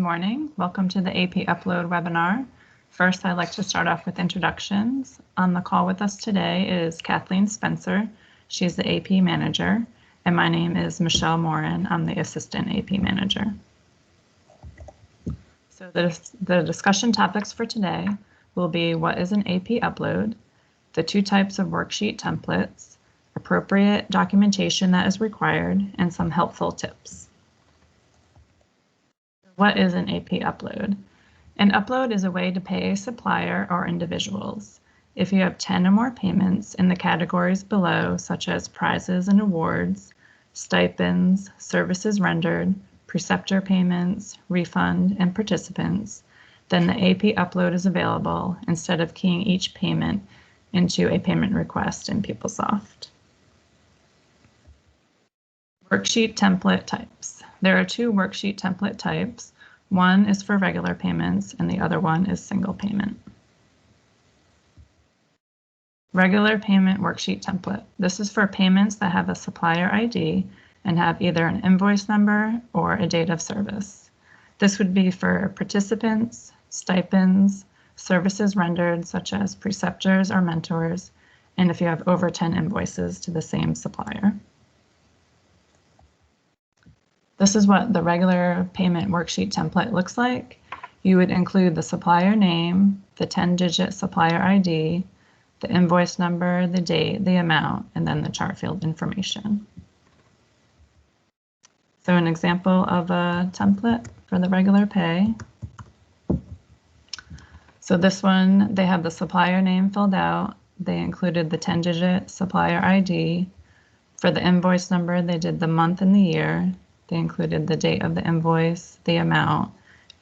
morning. Welcome to the AP Upload webinar. First, I'd like to start off with introductions. On the call with us today is Kathleen Spencer. She's the AP Manager. And my name is Michelle Morin. I'm the Assistant AP Manager. So the discussion topics for today will be what is an AP upload, the two types of worksheet templates, appropriate documentation that is required, and some helpful tips. What is an AP upload? An upload is a way to pay a supplier or individuals. If you have 10 or more payments in the categories below, such as prizes and awards, stipends, services rendered, preceptor payments, refund, and participants, then the AP upload is available instead of keying each payment into a payment request in PeopleSoft. Worksheet template types. There are two worksheet template types. One is for regular payments and the other one is single payment. Regular payment worksheet template. This is for payments that have a supplier ID and have either an invoice number or a date of service. This would be for participants, stipends, services rendered such as preceptors or mentors, and if you have over 10 invoices to the same supplier. This is what the regular payment worksheet template looks like. You would include the supplier name, the 10-digit supplier ID, the invoice number, the date, the amount, and then the chart field information. So an example of a template for the regular pay. So this one, they have the supplier name filled out. They included the 10-digit supplier ID. For the invoice number, they did the month and the year. They included the date of the invoice, the amount,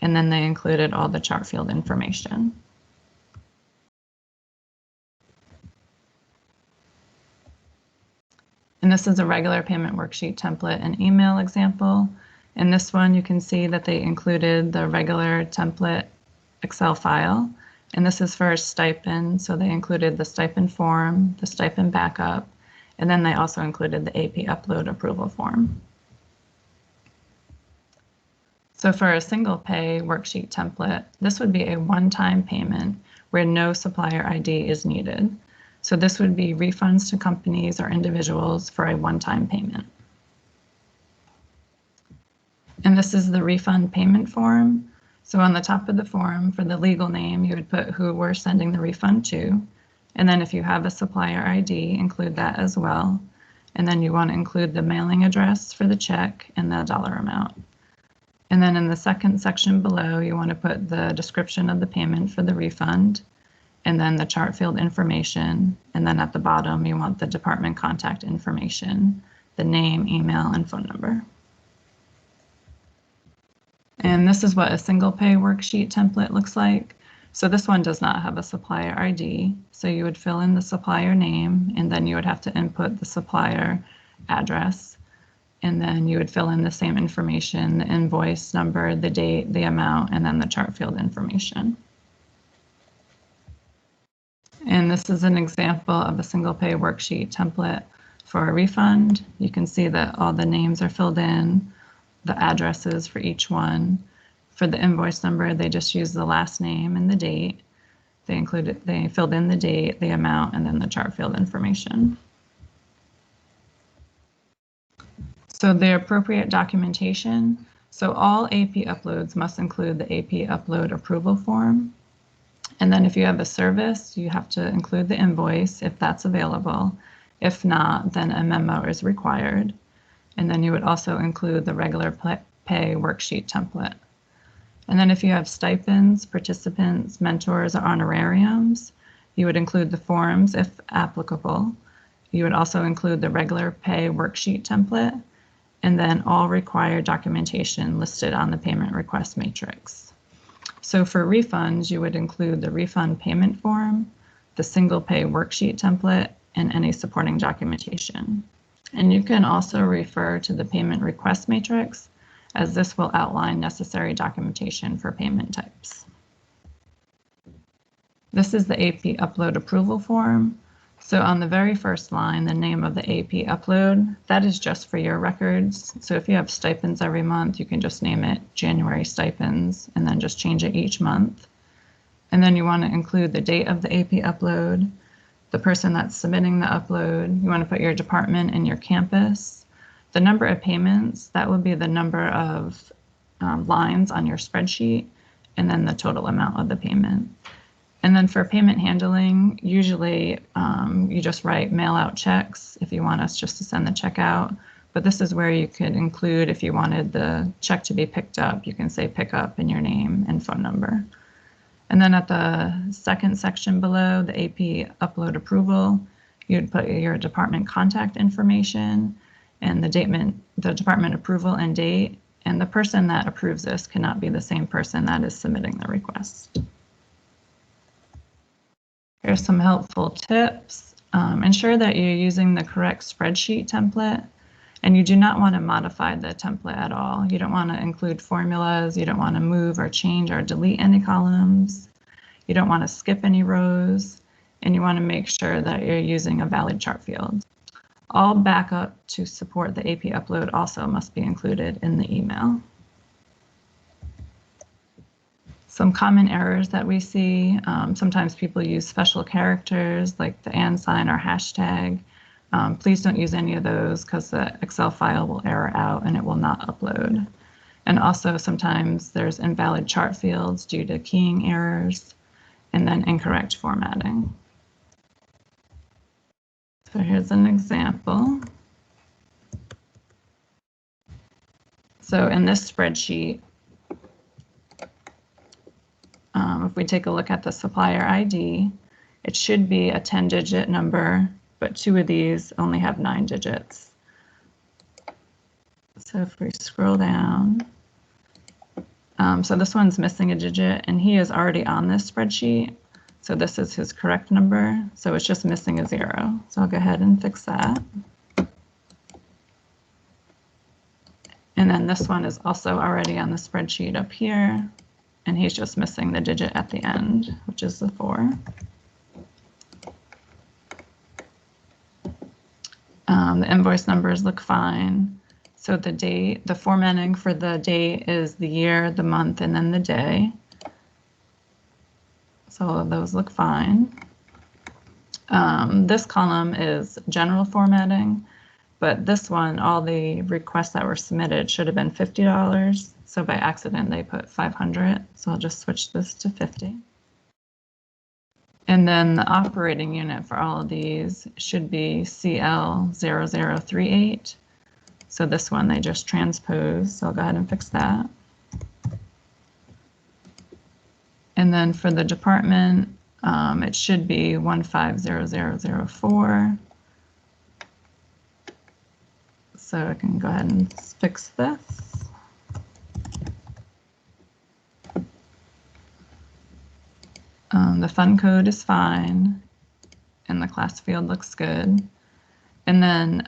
and then they included all the chart field information. And this is a regular payment worksheet template and email example. In this one, you can see that they included the regular template Excel file, and this is for a stipend. So they included the stipend form, the stipend backup, and then they also included the AP upload approval form. So for a single pay worksheet template, this would be a one-time payment where no supplier ID is needed. So this would be refunds to companies or individuals for a one-time payment. And this is the refund payment form. So on the top of the form for the legal name, you would put who we're sending the refund to. And then if you have a supplier ID, include that as well. And then you want to include the mailing address for the check and the dollar amount. And then in the second section below, you want to put the description of the payment for the refund, and then the chart field information. And then at the bottom, you want the department contact information, the name, email, and phone number. And this is what a single pay worksheet template looks like. So this one does not have a supplier ID. So you would fill in the supplier name, and then you would have to input the supplier address. And then you would fill in the same information, the invoice number, the date, the amount, and then the chart field information. And this is an example of a single pay worksheet template for a refund. You can see that all the names are filled in, the addresses for each one. For the invoice number, they just use the last name and the date. They filled in the date, the amount, and then the chart field information. So the appropriate documentation. So all AP uploads must include the AP upload approval form. And then if you have a service, you have to include the invoice if that's available. If not, then a memo is required. And then you would also include the regular pay worksheet template. And then if you have stipends, participants, mentors, or honorariums, you would include the forms if applicable. You would also include the regular pay worksheet template, and then all required documentation listed on the payment request matrix. So for refunds, you would include the refund payment form, the single pay worksheet template, and any supporting documentation. And you can also refer to the payment request matrix, as this will outline necessary documentation for payment types. This is the AP upload approval form. So on the very first line, the name of the AP upload, that is just for your records. So if you have stipends every month, you can just name it January stipends and then just change it each month. And then you want to include the date of the AP upload, the person that's submitting the upload. You want to put your department and your campus. The number of payments, that would be the number of lines on your spreadsheet, and then the total amount of the payment. And then for payment handling, usually you just write mail out checks if you want us just to send the check out. But this is where you could include, if you wanted the check to be picked up, you can say pick up in your name and phone number. And then at the second section below, the AP upload approval, you'd put your department contact information and the department approval and date. And the person that approves this cannot be the same person that is submitting the request. Here's some helpful tips. Ensure that you're using the correct spreadsheet template, and you do not want to modify the template at all. You don't want to include formulas. You don't want to move or change or delete any columns. You don't want to skip any rows, and you want to make sure that you're using a valid chart field. All backup to support the AP upload also must be included in the email. Some common errors that we see, sometimes people use special characters like the and sign or hashtag. Please don't use any of those because the Excel file will error out and it will not upload. And also sometimes there's invalid chart fields due to keying errors and then incorrect formatting. So here's an example. So in this spreadsheet, if we take a look at the supplier ID, it should be a 10-digit number, but 2 of these only have 9 digits. So if we scroll down, so this one's missing a digit, and he is already on this spreadsheet. So this is his correct number, so it's just missing a 0. So I'll go ahead and fix that. And then this one is also already on the spreadsheet up here, and he's just missing the digit at the end, which is the 4. The invoice numbers look fine. So the date, the formatting for the date is the year, the month, and then the day. So all of those look fine. This column is general formatting, but this one, all the requests that were submitted should have been $50. So by accident, they put 500. So I'll just switch this to 50. And then the operating unit for all of these should be CL0038. So this one, they just transpose. So I'll go ahead and fix that. And then for the department, it should be 150004. So I can go ahead and fix this. The fund code is fine, and the class field looks good. And then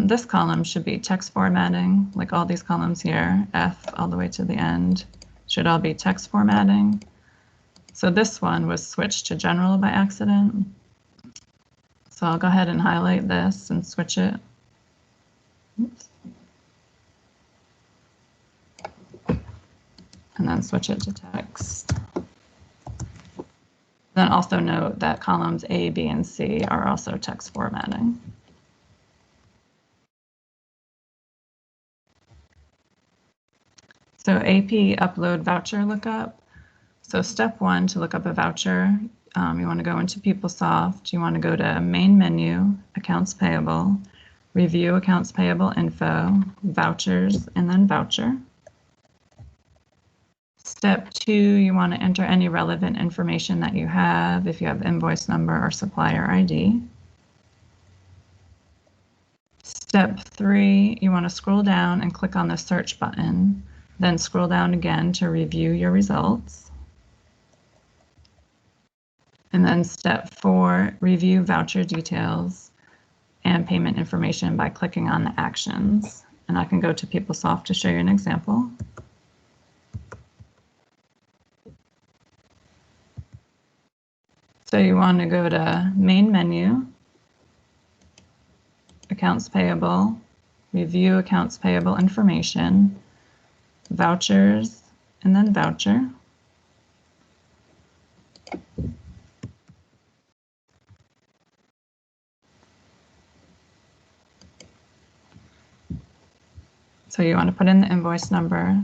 this column should be text formatting, like all these columns here, F all the way to the end, should all be text formatting. So this one was switched to general by accident. So I'll go ahead and highlight this and switch it. Oops. And then switch it to text. Then also note that columns A, B, and C are also text formatting. So AP upload voucher lookup. So step 1 to look up a voucher, you want to go into PeopleSoft. You want to go to main menu, accounts payable, review accounts payable info, vouchers, and then voucher. Step 2, you want to enter any relevant information that you have, if you have invoice number or supplier ID. Step 3, you want to scroll down and click on the search button, then scroll down again to review your results. And then step 4, review voucher details and payment information by clicking on the actions. And I can go to PeopleSoft to show you an example. So you want to go to main menu, accounts payable, review accounts payable information, vouchers, and then voucher. So you want to put in the invoice number,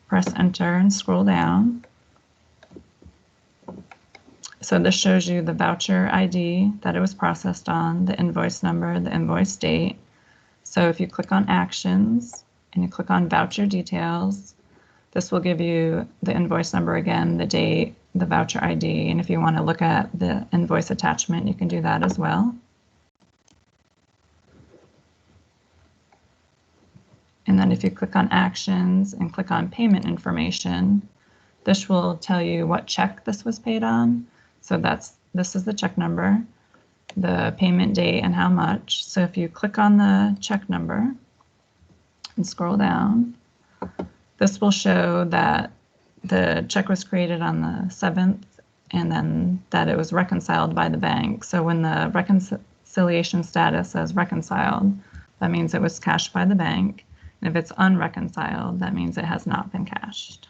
press enter and scroll down. So this shows you the voucher ID that it was processed on, the invoice number, the invoice date. So if you click on actions and you click on voucher details, this will give you the invoice number again, the date, the voucher ID, and if you want to look at the invoice attachment, you can do that as well. And then if you click on actions and click on payment information, this will tell you what check this was paid on. So this is the check number, the payment date, and how much. So if you click on the check number and scroll down, this will show that the check was created on the 7th and then that it was reconciled by the bank. So when the reconciliation status says reconciled, that means it was cashed by the bank. And if it's unreconciled, that means it has not been cashed.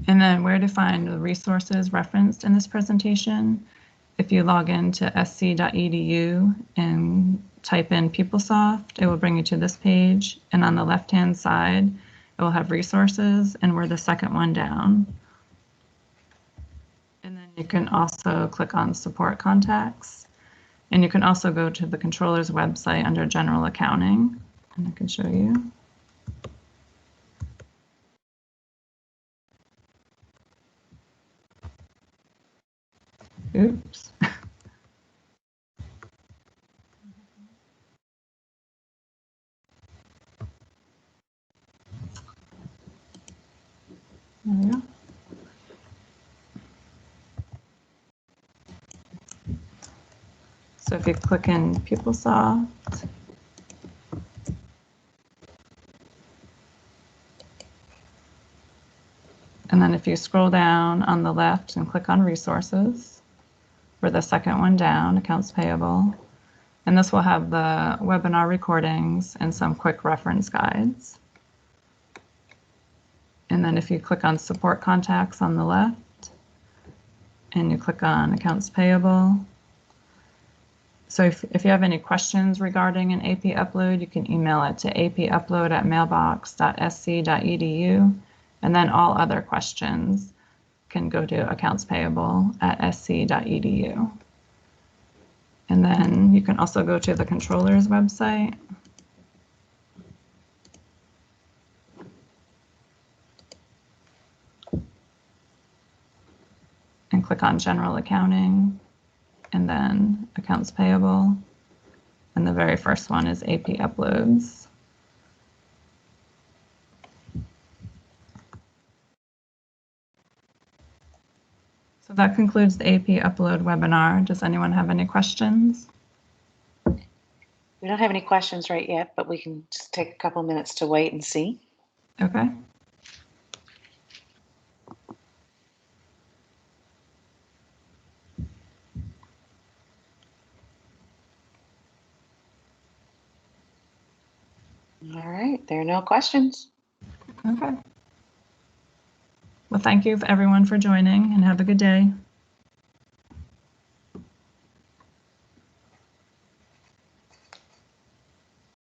And then where to find the resources referenced in this presentation. If you log into sc.edu and type in PeopleSoft, it will bring you to this page. And on the left-hand side, it will have resources, and we're the second one down. And then you can also click on support contacts. And you can also go to the controller's website under general accounting, and I can show you. Oops. There we go. So if you click in PeopleSoft, and then if you scroll down on the left and click on resources, we're the second one down, accounts payable, and this will have the webinar recordings and some quick reference guides. And then if you click on support contacts on the left and you click on accounts payable, so if you have any questions regarding an AP upload, you can email it to apupload@mailbox.sc.edu, and then all other questions can go to accountspayable@sc.edu. And then you can also go to the controller's website. And click on general accounting, and then accounts payable, and the very first one is AP Uploads. So that concludes the AP Upload webinar. Does anyone have any questions? We don't have any questions right yet, but we can just take a couple minutes to wait and see. Okay. All right, there are no questions. Okay. Well, thank you everyone for joining, and have a good day.